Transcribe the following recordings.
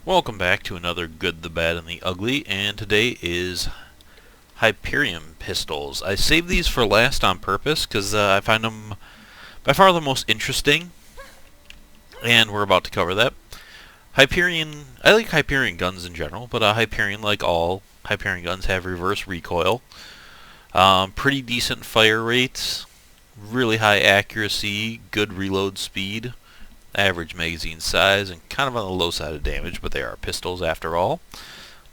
Welcome back to another Good, the Bad, and the Ugly, and today is Hyperion pistols. I saved these for last on purpose because I find them by far the most interesting, and we're about to cover that. Hyperion, I like Hyperion guns in general, but Hyperion, like all Hyperion guns, have reverse recoil, pretty decent fire rates, really high accuracy, good reload speed, average magazine size, and kind of on the low side of damage, but they are pistols after all.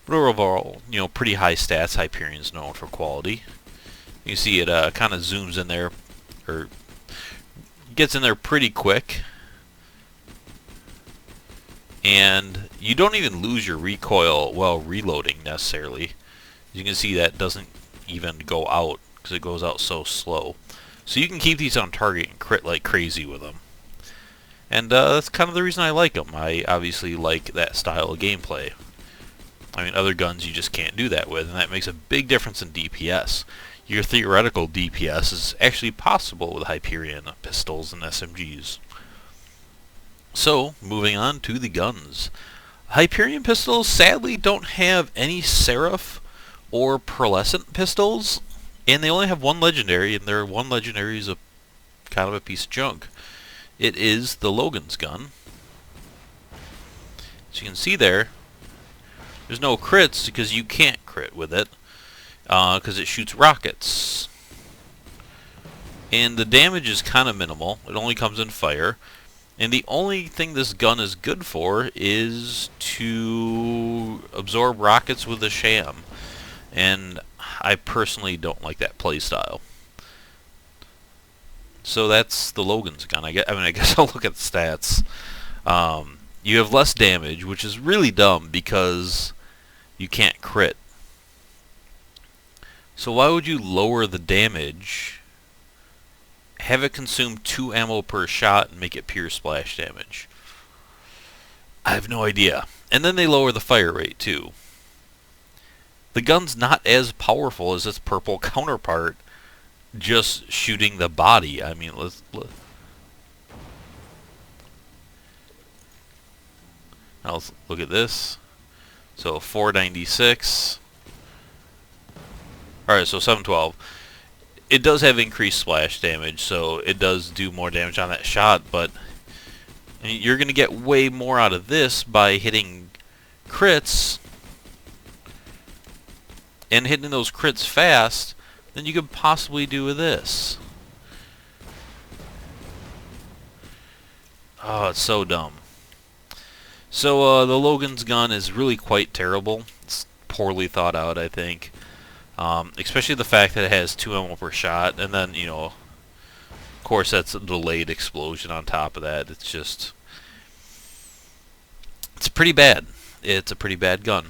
But overall, pretty high stats. Hyperion's known for quality. You see it kind of zooms in there, or gets in there pretty quick. And you don't even lose your recoil while reloading necessarily. As you can see, that doesn't even go out because it goes out so slow. So you can keep these on target and crit like crazy with them. And that's kind of the reason I like them. I obviously like that style of gameplay. I mean, other guns you just can't do that with, and that makes a big difference in DPS. Your theoretical DPS is actually possible with Hyperion pistols and SMGs. So, moving on to the guns. Hyperion pistols sadly don't have any Seraph or Pearlescent pistols, and they only have one legendary, and their one legendary is kind of a piece of junk. It is the Logan's gun. As you can see there's no crits because you can't crit with it because it shoots rockets. And the damage is kind of minimal. It only comes in fire. And the only thing this gun is good for is to absorb rockets with a sham. And I personally don't like that playstyle. So that's the Logan's gun. I guess I'll look at the stats. You have less damage, which is really dumb because you can't crit. So why would you lower the damage, have it consume 2 ammo per shot, and make it pure splash damage? I have no idea. And then they lower the fire rate too. The gun's not as powerful as its purple counterpart, just shooting the body. I mean, let's look at this. So 496. Alright, so 712. It does have increased splash damage, so it does do more damage on that shot, but you're going to get way more out of this by hitting crits, and hitting those crits fast than you could possibly do with this. Oh, it's so dumb. So the Logan's gun is really quite terrible. It's poorly thought out, I think. Especially the fact that it has 2 ammo per shot, and then, of course that's a delayed explosion on top of that. It's pretty bad. It's a pretty bad gun.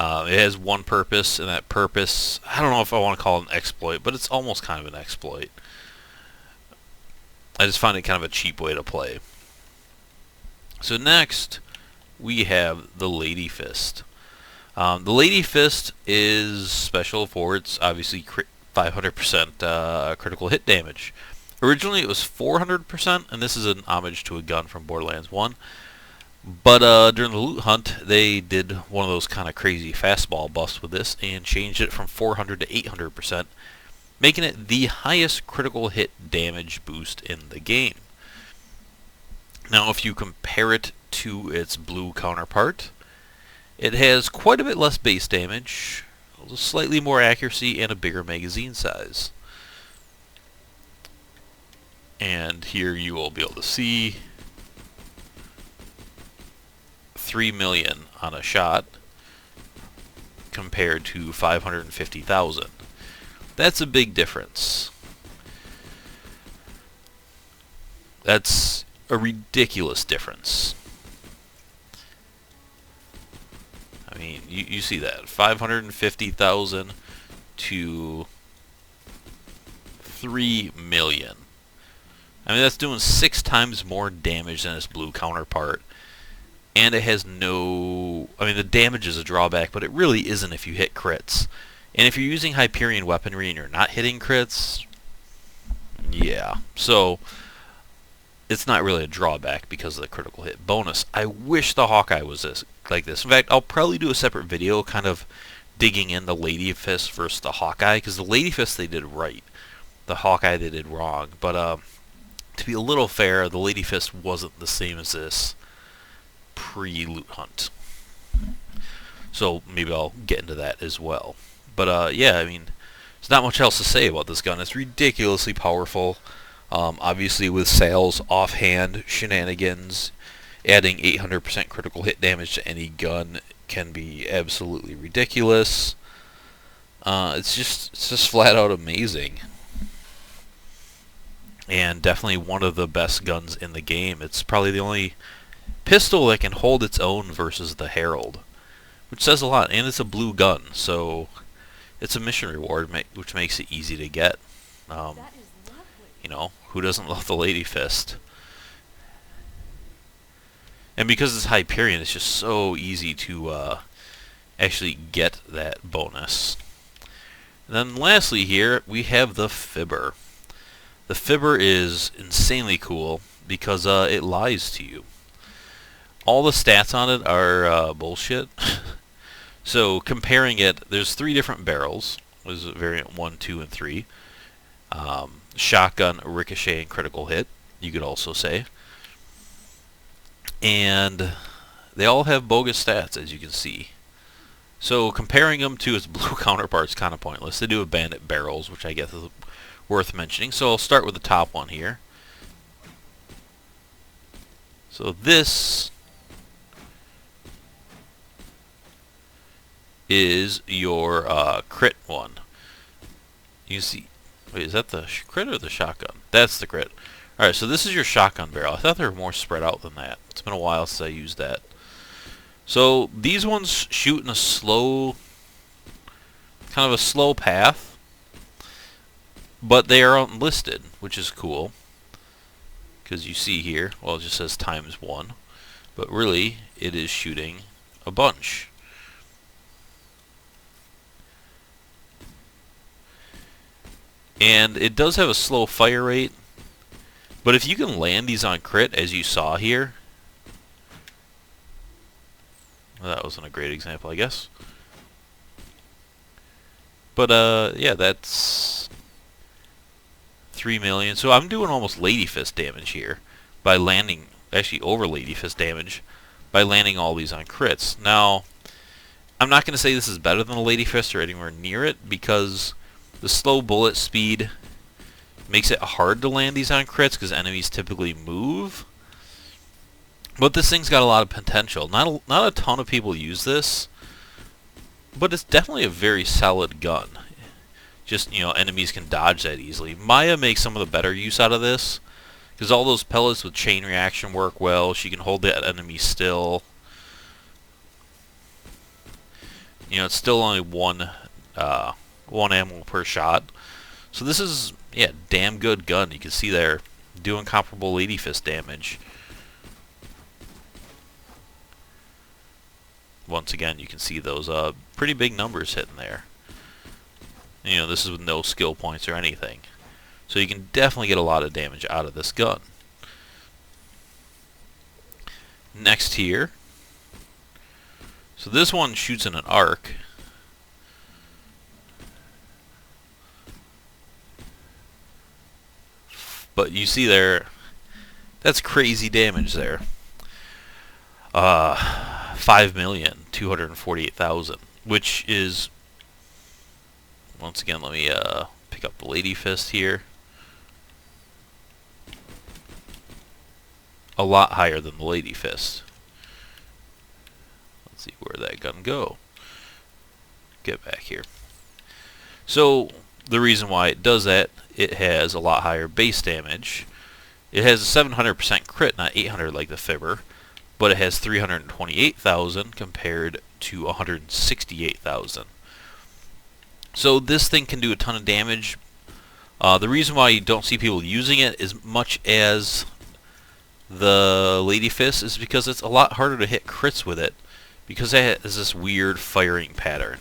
It has one purpose, and that purpose, I don't know if I want to call it an exploit, but it's almost kind of an exploit. I just find it kind of a cheap way to play. So next, we have the Ladyfist. The Ladyfist is special for its obviously 500% critical hit damage. Originally it was 400%, and this is an homage to a gun from Borderlands 1. But during the loot hunt, they did one of those kind of crazy fastball buffs with this and changed it from 400 to 800%, making it the highest critical hit damage boost in the game. Now, if you compare it to its blue counterpart, it has quite a bit less base damage, slightly more accuracy, and a bigger magazine size. And here you will be able to see 3 million on a shot compared to 550,000. That's a big difference. That's a ridiculous difference. I mean, you see that 550,000 to 3 million. I mean, that's doing 6 times more damage than its blue counterpart. And it has no... I mean, the damage is a drawback, but it really isn't if you hit crits. And if you're using Hyperion weaponry and you're not hitting crits, yeah. So, it's not really a drawback because of the critical hit bonus. I wish the Hawkeye was like this. In fact, I'll probably do a separate video kind of digging into Ladyfist versus the Hawkeye, because the Ladyfist they did right. The Hawkeye they did wrong. But to be a little fair, the Ladyfist wasn't the same as this pre-loot hunt. So maybe I'll get into that as well. But yeah, I mean, there's not much else to say about this gun. It's ridiculously powerful. Obviously with Sal's offhand shenanigans, adding 800% critical hit damage to any gun can be absolutely ridiculous. It's just flat out amazing. And definitely one of the best guns in the game. It's probably the only pistol that can hold its own versus the Herald, which says a lot. And it's a blue gun, so it's a mission reward, which makes it easy to get. You know, who doesn't love the Ladyfist? And because it's Hyperion, it's just so easy to actually get that bonus. And then lastly here, we have the Fibber. The Fibber is insanely cool because it lies to you. All the stats on it are bullshit. So comparing it, there's 3 different barrels. There's variant 1, 2, and 3. Shotgun, ricochet, and critical hit, you could also say. And they all have bogus stats, as you can see. So comparing them to its blue counterparts is kind of pointless. They do have bandit barrels, which I guess is worth mentioning. So I'll start with the top one here. So this is your crit one. You see, wait, is that the crit or the shotgun? That's the crit. Alright, so this is your shotgun barrel. I thought they were more spread out than that. It's been a while since I used that. So these ones shoot in a slow, kind of a slow path, but they are unlisted, which is cool. Because you see here, well, it just says ×1, but really it is shooting a bunch. And it does have a slow fire rate, but if you can land these on crit, as you saw here, well, that wasn't a great example, I guess. But yeah, that's 3 million. So I'm doing almost Ladyfist damage here by landing, actually over Ladyfist damage, by landing all these on crits. Now, I'm not going to say this is better than the Ladyfist or anywhere near it, because the slow bullet speed makes it hard to land these on crits because enemies typically move. But this thing's got a lot of potential. Not a ton of people use this, but it's definitely a very solid gun. Just, you know, enemies can dodge that easily. Maya makes some of the better use out of this, because all those pellets with chain reaction work well. She can hold that enemy still. You know, it's still only one ammo per shot. So this is, yeah, damn good gun. You can see they're doing comparable Ladyfist damage. Once again, you can see those pretty big numbers hitting there. You know, this is with no skill points or anything. So you can definitely get a lot of damage out of this gun. Next here. So this one shoots in an arc. But you see there, that's crazy damage there. 5,248,000, which is, once again, let me pick up the Ladyfist here. A lot higher than the Ladyfist. Let's see, where'd that gun go? Get back here. So the reason why it does that, it has a lot higher base damage. It has a 700% crit, not 800 like the Fibber, but it has 328,000 compared to 168,000. So this thing can do a ton of damage. The reason why you don't see people using it as much as the Ladyfist is because it's a lot harder to hit crits with it, because it has this weird firing pattern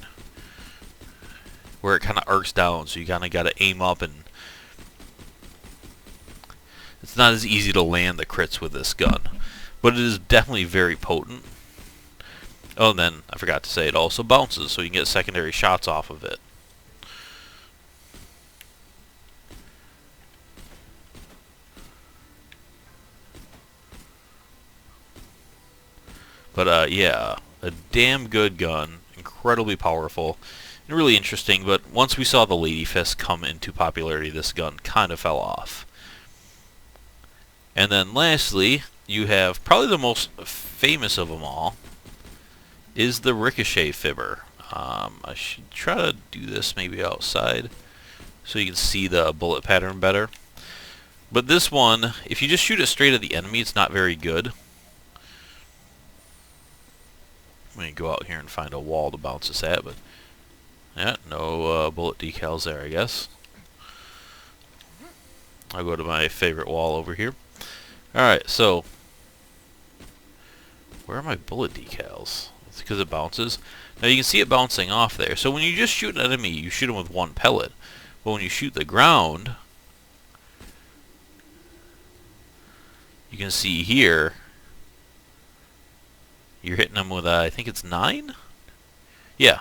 where it kind of arcs down, so you kind of got to aim up, and It's not as easy to land the crits with this gun, but it is definitely very potent. Oh, and then I forgot to say it also bounces, so you can get secondary shots off of it. But yeah, a damn good gun, incredibly powerful, and really interesting. But once we saw the Ladyfist come into popularity, this gun kind of fell off. And then lastly, you have probably the most famous of them all, is the Ricochet Fibber. I should try to do this maybe outside so you can see the bullet pattern better. But this one, if you just shoot it straight at the enemy, it's not very good. I'm going to go out here and find a wall to bounce this at, but yeah, no bullet decals there, I guess. I'll go to my favorite wall over here. Alright, so where are my bullet decals? It's because it bounces. Now you can see it bouncing off there. So when you just shoot an enemy, you shoot them with one pellet. But when you shoot the ground, you can see here, you're hitting them with, I think it's 9? Yeah,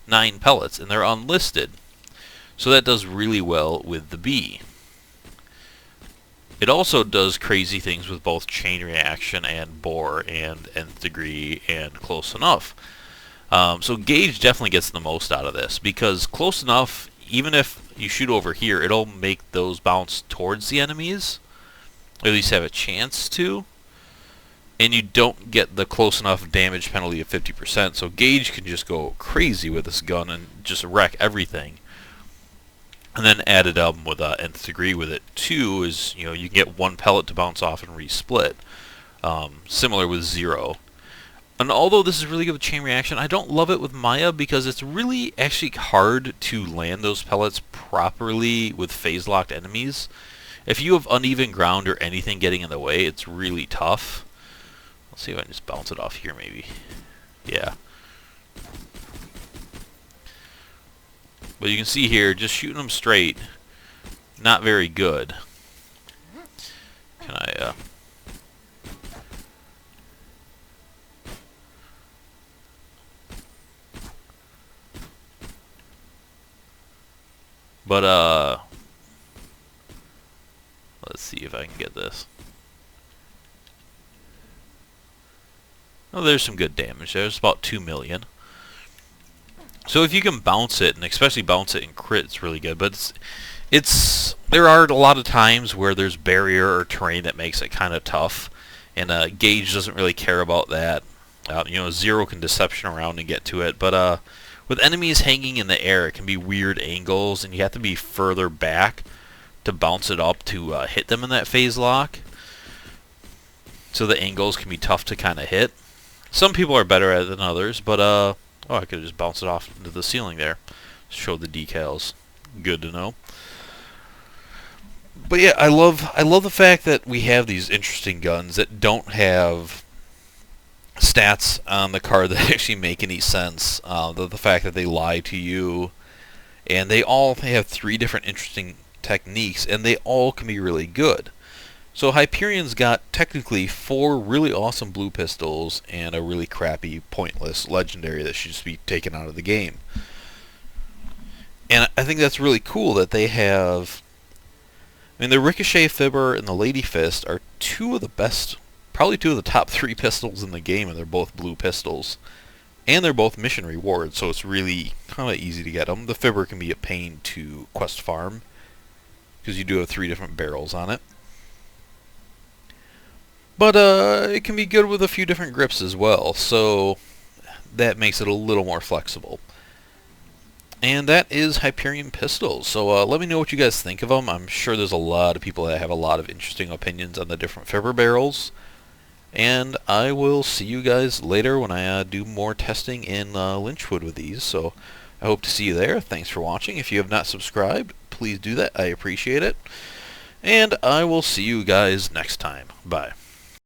9 pellets, and they're unlisted. So that does really well with the B. It also does crazy things with both chain reaction and bore and nth degree and close enough. So gauge definitely gets the most out of this, because close enough, even if you shoot over here, it'll make those bounce towards the enemies, or at least have a chance to. And you don't get the close enough damage penalty of 50%, so gauge can just go crazy with this gun and just wreck everything. And then added up with nth degree with it too is, you can get one pellet to bounce off and resplit. Similar with 0. And although this is really good with chain reaction, I don't love it with Maya because it's really actually hard to land those pellets properly with phase locked enemies. If you have uneven ground or anything getting in the way, it's really tough. Let's see if I can just bounce it off here maybe. Yeah. But you can see here, just shooting them straight, not very good. Can I, But, let's see if I can get this. Oh, there's some good damage there. It's about 2 million. So if you can bounce it, and especially bounce it in crit, it's really good. But there are a lot of times where there's barrier or terrain that makes it kind of tough, and gauge doesn't really care about that. 0 can deception around and get to it, but with enemies hanging in the air, it can be weird angles, and you have to be further back to bounce it up to hit them in that phase lock. So the angles can be tough to kind of hit. Some people are better at it than others, but oh, I could just bounce it off into the ceiling there. Show the decals. Good to know. But yeah, I love the fact that we have these interesting guns that don't have stats on the card that actually make any sense. The fact that they lie to you, and they have 3 different interesting techniques, and they all can be really good. So Hyperion's got technically 4 really awesome blue pistols and a really crappy, pointless legendary that should just be taken out of the game. And I think that's really cool that they have... I mean, the Ricochet Fibber and the Ladyfist are 2 of the best, probably 2 of the top 3 pistols in the game, and they're both blue pistols. And they're both mission rewards, so it's really kind of easy to get them. The Fibber can be a pain to quest farm, because you do have 3 different barrels on it. But it can be good with a few different grips as well, so that makes it a little more flexible. And that is Hyperion pistols. So let me know what you guys think of them. I'm sure there's a lot of people that have a lot of interesting opinions on the different Fibber barrels. And I will see you guys later when I do more testing in Lynchwood with these. So I hope to see you there. Thanks for watching. If you have not subscribed, please do that. I appreciate it. And I will see you guys next time. Bye.